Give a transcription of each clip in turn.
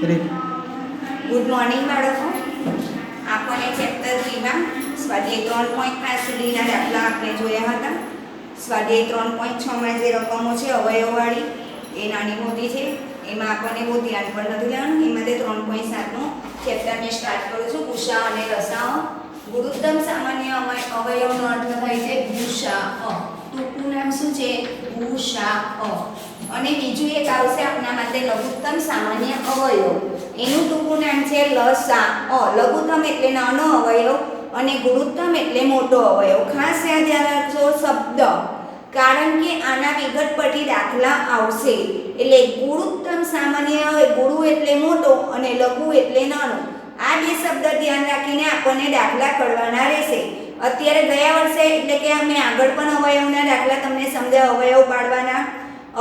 Good morning બાળકો. આપણને chapter 3 માં સ્વાધ્યાય 3.5 સુધીના દાખલા આપણે જોયા હતા. સ્વાધ્યાય 3.6 માં જે રકમો છે અવયવવાળી એ નાની મોટી છે, એમાં આપણને બહુ ધ્યાન પર નથી લેવાનું. એમાં તે 3.7 નો ચેપ્ટર મેં સ્ટાર્ટ કરું છું. ગુસા અને રસાઅ. ગુરુત્તમ સામાન્ય અવયવનો અર્થ થાય છે ગુસા. ટૂંકું નામ શું છે? ગુસા. અને બીજું એક આવશે આપણા માટે લઘુત્તમ સામાન્ય અવયવ. એનું ટૂંકું નામ છે લસાઅ. લઘુત્તમ એટલે નાનો અવયવ અને ગુરુત્તમ એટલે મોટો અવયવ. ખાસ યાદ રાખજો શબ્દ, કારણ કે આના વિગતપટ્ટી દાખલા આવશે. એટલે ગુરુત્તમ સામાન્ય ગુરુ એટલે મોટો અને લઘુ એટલે નાનો. આ બે શબ્દ ધ્યાન રાખીને આપણને દાખલા કરવાના રહેશે. અત્યારે ગયા વર્ષે એટલે કે અમે આગળ પણ અવયવના દાખલા તમને સમજાવ્યા, અવયવ પાડવાના,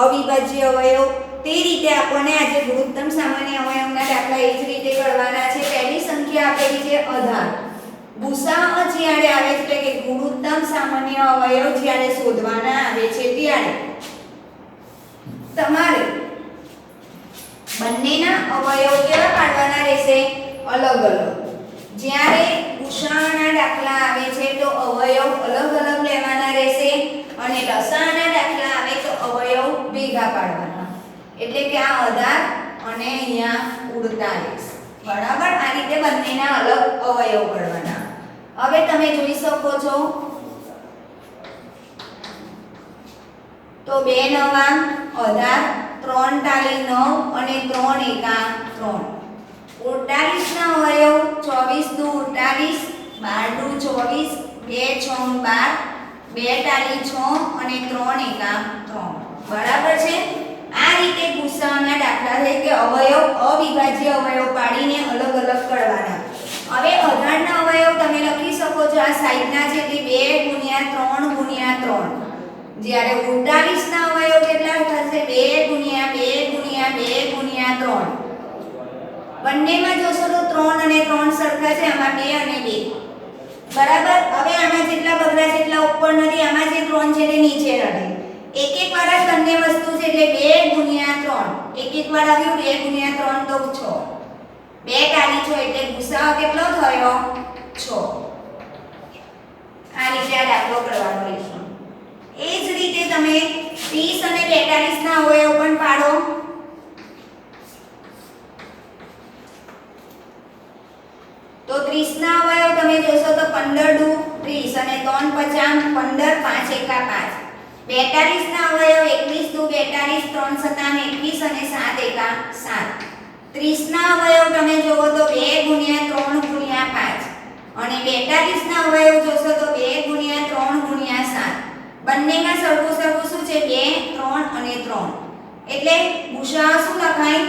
અવિભાજ્ય અવયવ, તે રીતે આપણને આજે ગુરુત્તમ સામાન્ય અવયવના દાખલા એ જ રીતે કરવાના છે. પહેલી સંખ્યા આપેલી છે 18. ગુસાઅ જ્યારે આવે છે એટલે કે ગુરુત્તમ સામાન્ય અવયવ જ્યારે શોધવાના આવે છે ત્યારે તમારે બંનેના અવયવ કેવા પાડવાના રહેશે? અલગ અલગ. જ્યારે ગુસાઅના દાખલા આવે છે તો અવયવ અલગ અલગ લેવાના રહેશે અને લસાઅના દાખલા આવે તો અવયવ ભેગા પાડવાના. એટલે કે આ 18 અને અહીંયા 48. બરાબર? આ રીતે બંનેના અલગ અવયવ કરવાના. હવે તમે જોઈ શકો છો તો 2 નવા 18, 3 ટાલી 9 અને 3 એકા 3. 48 ના અવયવ 24 દુ 48, 12 દુ 24, 2 6 12, 2 ટાલી 6 અને 3 એકા 3. બરાબર છે? આ રીતે ગુસાઅના દાખલા છે કે અવયવ અવિભાજ્ય અવયવ પાડીને અલગ અલગ કરવાના. હવે 18 ના અવયવ તમે લખી શકો છો આ સાઈડના છે કે 2 * 3 * 3. જ્યારે 48 ના અવયવ કેટલા થશે? 2 * 2 * 2 * 3. બંનેમાં જોશો તો 3 અને 3 સરખા છે, આમાં 2 અને 2. બરાબર? હવે આમાં જેટલા બગડા છે એટલા ઉપર નથી, આમાં જે 3 છે તે નીચે રહે. એક એક વાર જ બંને વસ્તુ છે એટલે 2 * 3. એક એક વાર આવ્યું 2 * 3 તો 6. 2 ટાલી 6 એટલે ગુસાઅ કેટલો થયો? 6. આ રીતે આ દાખલો કરવાનો રહેશે. એ જ રીતે તમે 30 અને 42 ના અવયવ પણ પાડો. તો 30 ના અવયવ તમે જોશો તો 15 દુ 30 અને 3 50 15, 5 એકા 5. 42 ના અવયવ 21 દુ 42, 3 સતા 21 અને 7 એકા 7. 30 ના અવયવ તમે જોવો તો 2 * 3 * 5 અને 42 ના અવયવ જોશો તો 2 * 3 * 7. બંનેમાં સરખું સરખું શું છે? 2 3 અને 3. એટલે ગુસાઅ શું લખાય?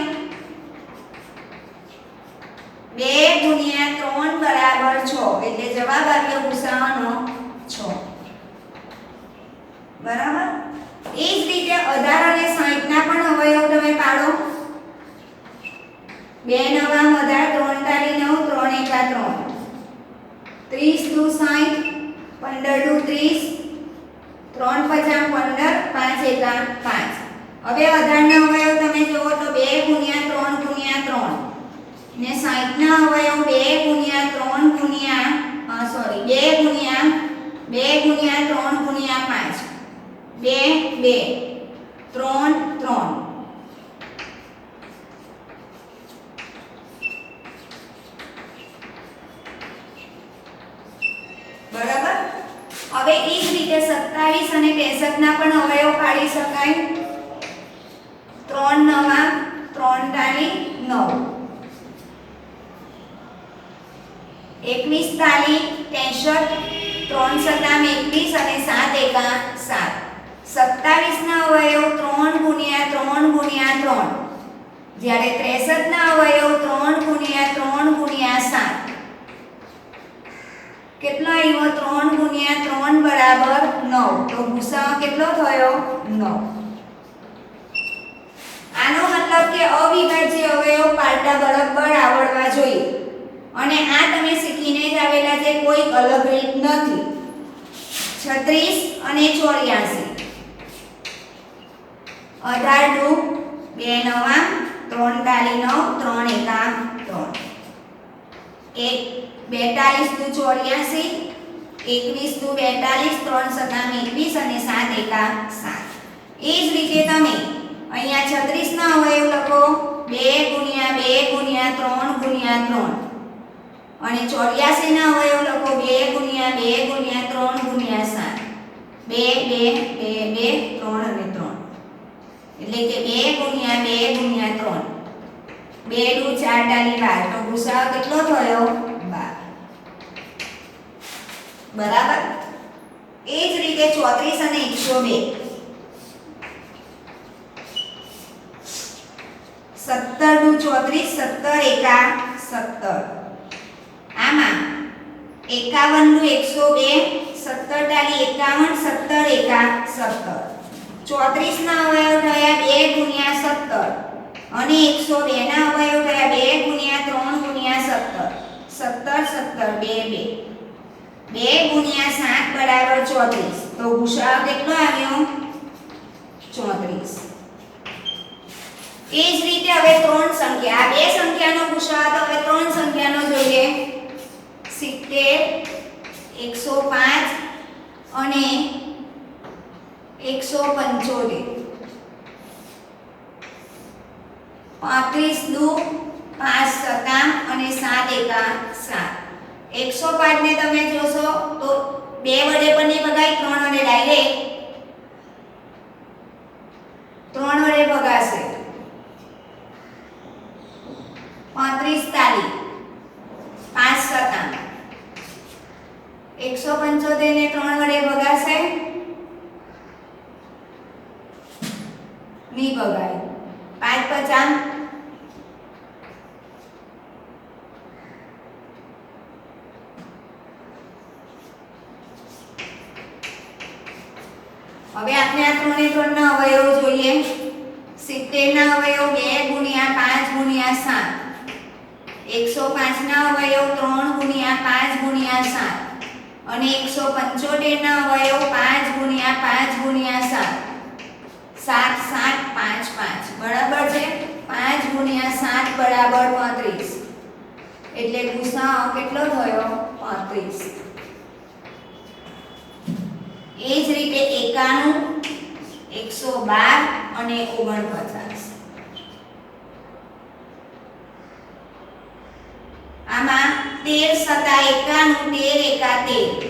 2 * 3 = 6. એટલે જવાબ આવ્યો ગુસાઅનો 6. બરાબર? એ જ રીતે 18 અને 60 ના પણ અવયવ તમે પાડો. 2 નવા 18, 3 ટાલી 9, 3 એકા 3. 30 દુ 60, 15 દુ 30, 3 50 15, 5 એકા 5. હવે 18 ના અવયવ તમે જોવો તો 2 * 3 * 3 ને 60 ના અવયવ 2 * 3 * 2 * 3 * 5. 2 2 3 3. બરાબર? હવે એ જ રીતે 27 અને 63 ના પણ અવયવ પાડી શકાય. 3 નવા 3 ટાલી 9, 21 ટાલી 63, 3 સતા 21 અને 7 એકા 7. 27 ના અવયવ 3 * 3 * 3. જ્યારે 63 ના અવયવ 3 * 3 * 7. કેટલો આવ્યો? 3 * 3 બરાબર 9. તો ગુસાઅ કેટલો થયો? 9. આનો મતલબ કે અવિભાજ્ય અવયવ પાડતા બરાબર આવડવા જોઈએ. અને આ તમે શીખીને જ આવેલા છે, કોઈ અલગ રીત નથી. 36 અને 84. 18 દુ 2 નવા 3 ડાલી 9, 3 એકા 3. 42 દુ 84, 21 દુ 42, 3 સતા 21 અને 7 એકા 7. એ જ રીતે તમે અહીંયા 36 ના અવયવ લખો 2 ગુણ્યા 2 ગુણ્યા 3 ગુણ્યા 3 અને 84 ના અવયવ લખો 2 ગુણ્યા 2 ગુણ્યા 3 ગુણ્યા 7. 2 2 2 2 3 અને 3 એટલે કે 2 ગુણ્યા 2 ગુણ્યા 3. 2 દુ 4 ડાલી 12 તો ગુસાઅ કેટલો થયો 12. બરાબર. એ જ રીતે 34 અને 102 17 દુ 34, 17 એકા 17. આમાં 51 દુ 102, 17 ડાલી 51, 17 એકા 17. 34 ના અવયવ થયા 2 ગુણ્યા 17 અને 102 ના અવયવ થયા 2 ગુણ્યા 3 ગુણ્યા 17. 17 17 2 2 2 ગુણ્યા 7 બરાબર 34. તો ગુસાઅ કેટલો આવ્યો 34. એ જ રીતે હવે ત્રણ સંખ્યા, આ બે સંખ્યાનો ગુસાઅ તો હવે ત્રણ સંખ્યાનો જોઈએ. 70 105 અને 175. 35 દુ 5 સતા અને 7 એકા 7. 105 ને તમે જોશો તો 2 વડે પણ નહીં ભગાય, 3 વડે ડાયરેક્ટ 3 વડે ભગાશે. 35 તાલી 5 સતા. 175 ને 3 વડે ભગાશે નહીં ભગાય. 5 50 હવે આપણે આ ત્રણે ત્રણના અવયવ જોઈએ. 70 ના અવયવ 2 ગુણ્યા 5 ગુણ્યા 7. 105 ના અવયવ 3 ગુણ્યા 5 ગુણ્યા 7 અને 175 ના અવયવ 5 ગુણ્યા 5 ગુણ્યા 7. 7 7 5 5 બરાબર છે. 5 ગુણ્યા 7 બરાબર 35. એટલે ગુસાઅ કેટલો થયો 35. એ જ રીતે 91 112 અને 49. આમાં 13 સતા 91 13 એકા 13.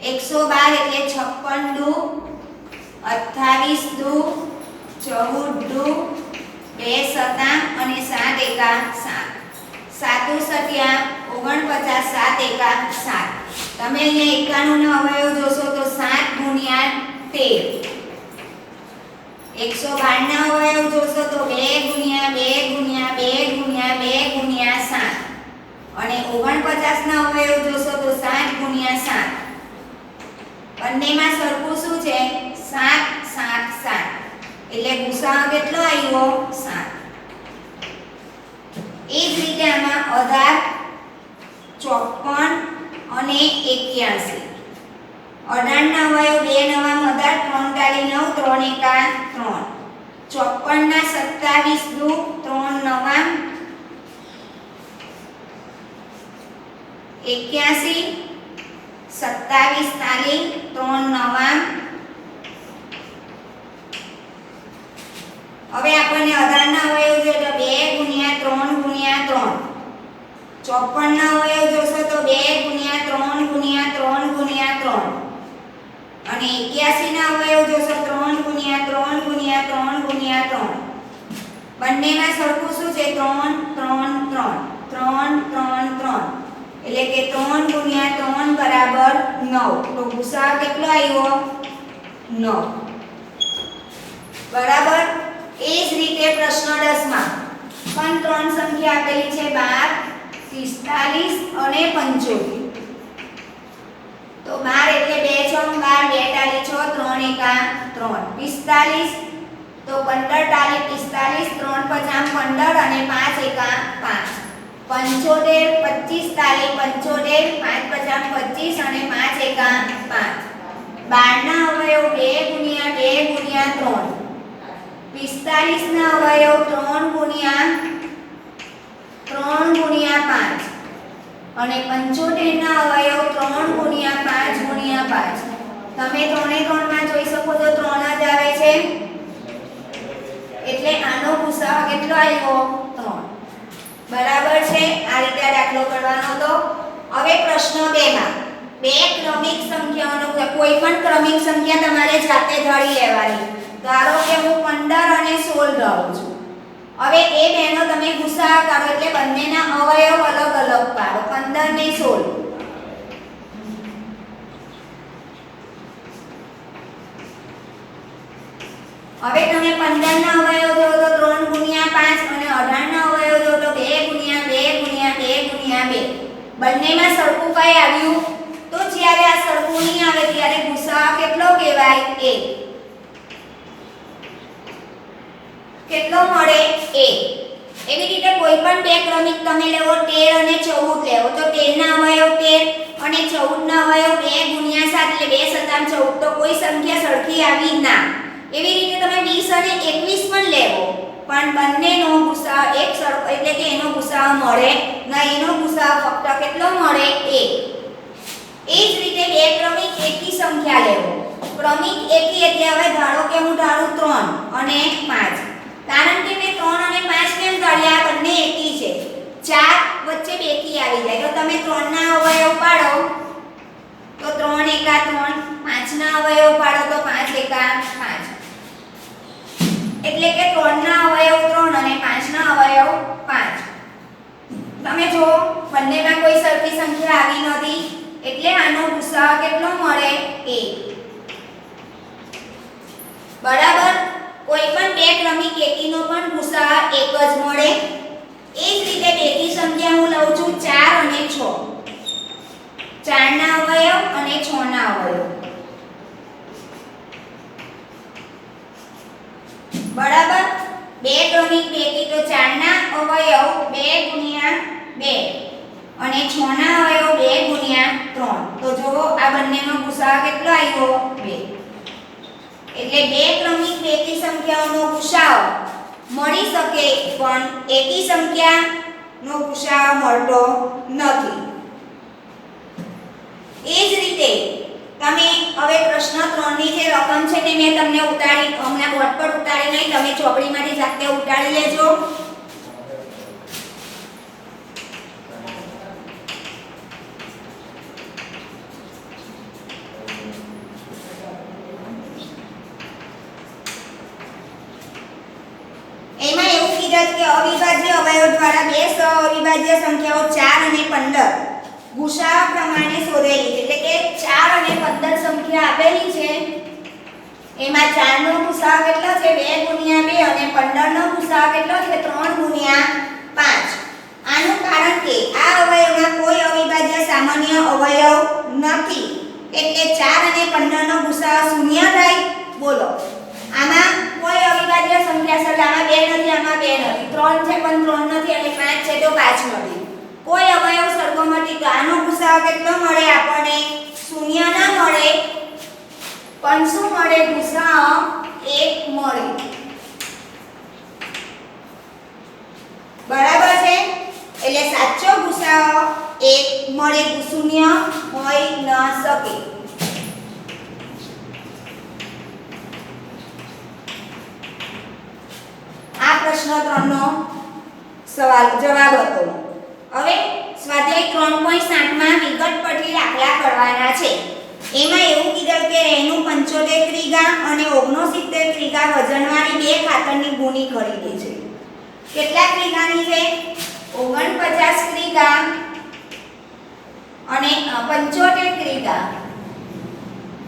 112 એટલે 56 દુ 28 દુ 14 દુ 2 સતા અને 7 એકા 7. 7 સત્યા 49 7 એકા 7. તમે અહીંયા 91 નો અવયવ જોશો તો 7 ગુણ્યા 13. 112 ના અવયવ જોશો તો 2 ગુણ્યા 2 ગુણ્યા 2 ગુણ્યા 2 ગુણ્યા 7 અને 49 ના અવયવ જોશો તો 7 ગુણ્યા 7. બંનેમાં સરખું શું છે 7 7 7 એટલે ગુસાઅ કેટલો આવ્યો 7. એ જ રીતે આમાં 18 54 અને 81. 18 ના અવયવ 2 નવા 18 3 ડાલી 9 3 એકા 3. 54 ના 27 દુ 3 નવા 81. 27 તાલી 3 નવા. હવે આપણને 18 ના અવયવ જોઈએ તો 2 ગુણ્યા 3 ગુણ્યા 3. 54 ના અવયવ જોશો તો 2 ગુણ્યા 3 ગુણ્યા 3 ગુણ્યા 3 અને 81 ના અવયવ જોશો 3 ગુણ્યા 3 ગુણ્યા 3 ગુણ્યા 3. બંનેમાં સરખું શું છે 3 3 3 3 3 3 એટલે કે 3 ગુણ્યા 3 બરાબર 9. તો ગુસાઅ કેટલો આવ્યો 9. બરાબર. એ જ રીતે પ્રશ્ન 10 માં પણ ત્રણ સંખ્યા આપેલી છે 12 45 અને 75. તો 12 એટલે 2 6 12 2 ટાલી 6 3 એકા 3. 45 તો 15 ટાલી 45 3 50 15 અને 5 એકા 5. 75 25 તાલી 75 5 50 25 અને 5 એકા 5. 12 ના અવયવ 2 ગુણ્યા 2 ગુણ્યા 3 45 ના અવયવ 3 ગુણ્યા 5 અને 75 ના અવયવ 3 ગુણ્યા 5 ગુણ્યા 5. તમે 3 એ 3 માં જોઈ શકો છો 3 જ આવે છે એટલે આનો ગુસાઅ કેટલો આવ્યો 3. બરાબર છે. આ રીતે આ દાખલો કરવાનો હતો. હવે પ્રશ્ન 2 માં બે ક્રમિક સંખ્યાઓનો કોઈ પણ ક્રમિક સંખ્યા તમારે જાતે ધારી લેવાની. ધારો કે હું 15 અને 16 ધારું છું. હવે એ બેનો તમે ગુસાઅ કાઢો એટલે બંનેના અવયવ અલગ અલગ પાડો 15 ને 16. હવે તમે 15 ના અવયવ જો તો 3 ગુણ્યા 5 અને 18 ના અવયવ જો તો 2 ગુણ્યા 2 ગુણ્યા 2 ગુણ્યા 2. બંનેમાં સરખું કઈ આવ્યું? તો જ્યારે આ સરખું નહીં આવે ત્યારે ગુસાઅ કેટલો કહેવાય? 1. કેટલો મળે? 1. એવી રીતે કોઈ પણ બે ક્રમિક તમે લેવો 13 અને 14 લેવો તો 13 ના અવયવ 13 અને 14 ના અવયવ 2 ગુણ્યા 7 એટલે 2 સતામ 14. તો કોઈ સંખ્યા સરખી આવી ના. એવી રીતે તમે 20 અને 21 પણ લેવો પણ બંનેનો ગુસાઅ એક સરખો એટલે કે એનો ગુસાઅ મળે ના. એનો ગુસાઅ ફક્ત કેટલો મળે? 1. એ જ રીતે બે ક્રમિક એકી સંખ્યા લેવો. ક્રમિક એકી એટલે હવે ધારો કે હું ધારું 3 અને 5. કારણ કે મેં 3 અને 5 કેમ ધાર્યા? બંને એકી છે. 4 વચ્ચે બેકી આવી જાય તો તમે 3 ના અવયવ પાડો તો 3 એકા 3, 5 ના અવયવ પાડો તો 5 એકા 5. એટલે કે 3 ના અવયવ 3 અને 5 ના અવયવ 5. તમે જો બંનેમાં કોઈ સરખી સંખ્યા આવી નથી એટલે આનો ગુસાઅ કેટલો મળે? 1. બરાબર. કોઈ પણ બે ક્રમિક એકીનો પણ ગુસાઅ 1 જ મળે. એ જ રીતે બેકી સંખ્યા હું લઉં છું 4 અને 6. 4 ના અવયવ અને 6 ના અવયવ. બરાબર. બે ક્રમિક બેકી તો 4 ના અવયવ 2 ગુણ્યા 2 અને 6 ના અવયવ 2 ગુણ્યા 3. તો જો આ બંનેનો ગુસાઅ કેટલો આવ્યો? 2. એટલે બે ક્રમિક બેકી સંખ્યાઓનો ગુસાઅ મળી શકે પણ એકી સંખ્યાનો ગુસાઅ મળતો નથી. એ જ રીતે તમે હવે પ્રશ્ન 3 ની જે રકમ છે તે મેં તમને ઉતારી હમણાં બોર્ડ પર ઉતારી નહીં, તમે ચોપડીમાંથી જાતે ઉતારી લેજો. એમાં એવું કીધું કે અવિભાજ્ય અવયવ દ્વારા બે સહઅવિભાજ્ય સંખ્યાઓ 4 અને 15 ગુસાઅ પ્રમાણે શોધેલી છે. એટલે કે 4 અને 15 સંખ્યા આપેલી છે. એમાં 4 નો ગુસાઅ કેટલો છે? 2 ગુણ્યા 2 અને 15 નો ગુસાઅ કેટલો છે? 3 ગુણ્યા 5. આનું કારણ કે આ અવયવમાં કોઈ અવિભાજ્ય સામાન્ય અવયવ નથી એટલે 4 અને 15 નો ગુસાઅ શૂન્ય થાય. બોલો આમાં કોઈ અવિભાજ્ય સંખ્યા છે આમાં 2 નથી, આમાં 2 નથી, 3 છે પણ 3 નથી અને 5 છે તો 5 નથી. કોઈ અવયવ સરખો નથી તો આનો ગુસાઅ કેટલો મળે? આપણને શૂન્ય ના મળે પણ શું મળે? ગુસાઅ 1 મળે. બરાબર છે. એટલે સાચો ગુસાઅ 1 મળે, શૂન્ય હોઈ ન શકે. આ પ્રશ્ન 3 નો જવાબ હતો. હવે સ્વાધ્યાય 3.7 માં વિગત પરથી દાખલા કરવાના છે. એમાં એવું કીધું કે રેનુ 75 કિગ્રા અને 69 કિગ્રા વજનવાળી બે ખાતરની ગુણી ખરીદી છે. કેટલા કિગ્રાની છે? 49 કિગ્રા અને 75 કિગ્રા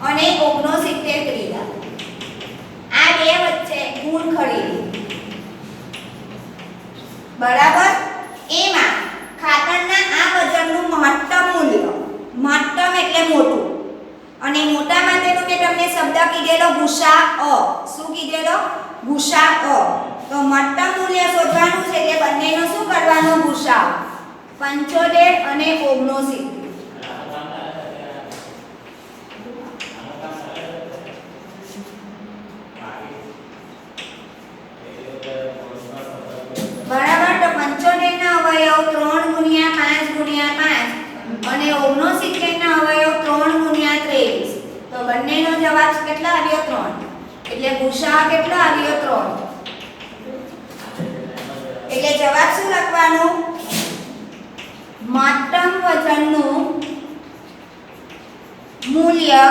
અને 69 કિગ્રા. આ બે વચ્ચે ગુણ ખરીદી. બરાબર. એમાં ખાતરના આ વજનનું મહત્તમ મૂલ્ય, મહત્તમ એટલે મોટું, અને મોટા માટેનો મેં તમને શબ્દ કીધેલો ગુસાઅ. શું કીધેલો? ગુસાઅ. તો મહત્તમ મૂલ્ય શોધવાનું છે એટલે બંનેનો શું કરવાનો? ગુસાઅ. 75 અને 69. અને 69 ના અવયવ 3 ગુણ્યા 23, તો બંનેનો જવાબ કેટલો આવ્યો? 3. એટલે ગુસાઅ કેટલો આવ્યો? 3. એટલે જવાબ શું લખવાનું? મહત્તમ વજનનું મૂલ્ય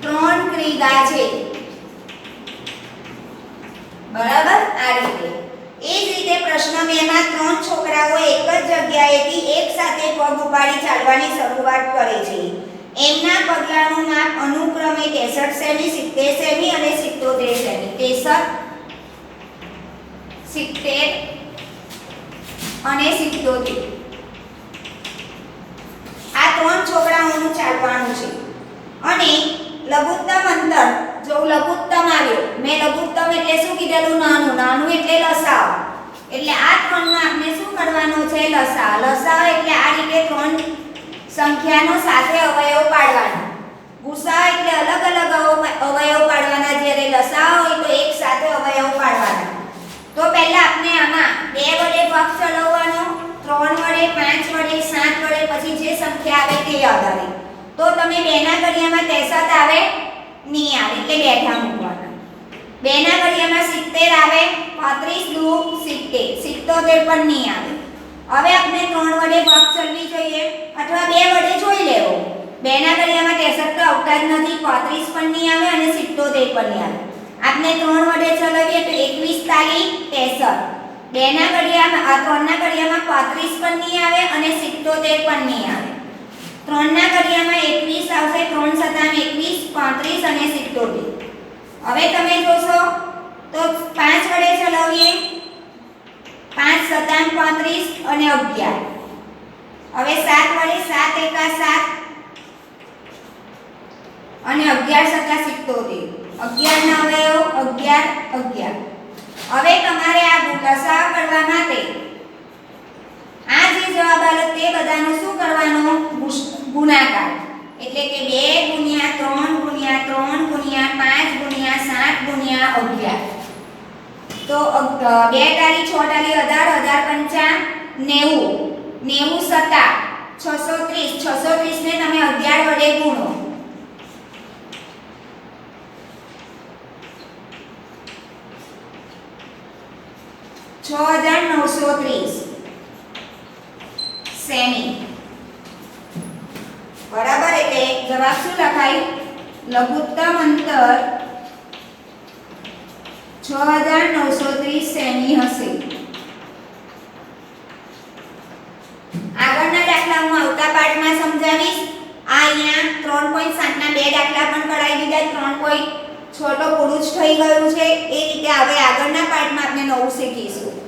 3 ક્રિયા છે. બરાબર? આ રીતે. એ જ રીતે પ્રશ્ન 2 માં 3 છોકરાઓ એક જ જગ્યાએથી એક સાથે પગ ઉપાડી ચાલવાની શરૂઆત કરે છે. એમના પગલાંનું માપ અનુક્રમે 63 સેમી, 70 સેમી અને 77 સેમી. 63, 70 અને 77. આ 3 છોકરાઓનું ચાલવાનું છે. અને લઘુત્તમ અંતર, જો લઘુત્તમ આવ્યો, મેં લઘુત્તમ એટલે શું કીધેલું? નાનું. નાનું એટલે લસાઅ. એટલે આ 3 નો આપણે શું કરવાનું છે? લસાઅ. લસાઅ એટલે આ રીતે 3 સંખ્યાનો સાથે અવયવ પાડવાનો. ગુસાઅ એટલે અલગ અલગ અવયવ પાડવાના, જ્યારે લસાઅ હોય તો એક સાથે અવયવ પાડવાના. તો પહેલા આપણે આમાં 2 વડે ભાગ ચલાવવાનો, 3 વડે, 5 વડે, 7 વડે, પછી જે સંખ્યા આવે તે આધારે. તો તમે 2 ના ઘડિયામાં 63 આવે નહીં આવે એટલે બેઠા મૂકવાના. 2 ના ઘડિયામાં 70 આવે, 35 દુ 70, 77 પણ નહીં આવે. હવે આપણે 3 વડે ભાગ ચલવી જોઈએ અથવા 2 વડે જોઈ લેવો. 2 ના ઘડિયામાં 63 તો આવતા જ નથી, 35 પણ નહીં આવે અને 77 પણ નહીં આવે. આપણે 3 વડે ચલાવીએ તો 21 તાલી 63. 2 ના ઘડિયામાં 3 ના ઘડિયામાં 35 પણ નહીં આવે અને 77 પણ નહીં આવે. 3 ના ઘડિયામાં 21 આવશે, 3 સતામ 21, 35 અને 77. હવે તમે જોશો તો 5 વડે ચલાવીએ, 5 સતામ 35 અને 11. હવે 7 વડે, 7 એકા 7 અને 11 સતા 77. 11 ના અવયવ 11, 11. હવે તમારે આ લસાઅ કરવા માટે આ જે જવાબ આવે તે બધાનો શું કરવાનો? ગુણાકાર. એટલે કે 2 ગુણ્યા 3 ગુણ્યા 3 ગુણ્યા 5 ગુણ્યા 7 ગુણ્યા 11. તો 2 તારી 6 તારી 18, 18 પંચા 90, 90 સતા 630, 630 ને તમે 11 વડે ગુણો. 6930 સેમી. બરાબર? એટલે જવાબ શું લખાય? લઘુત્તમ અંતર 6930 સેમી હશે. આગળના દાખલા હું આવતા પાઠમાં સમજાવીશ. આ અહીંયા 3.7 ના 2 દાખલા પણ કરાવી દીધા. 3.6 તો પૂરું જ થઈ ગયું છે. એ રીતે હવે આગળના પાઠમાં આપણે નવું શીખીશું.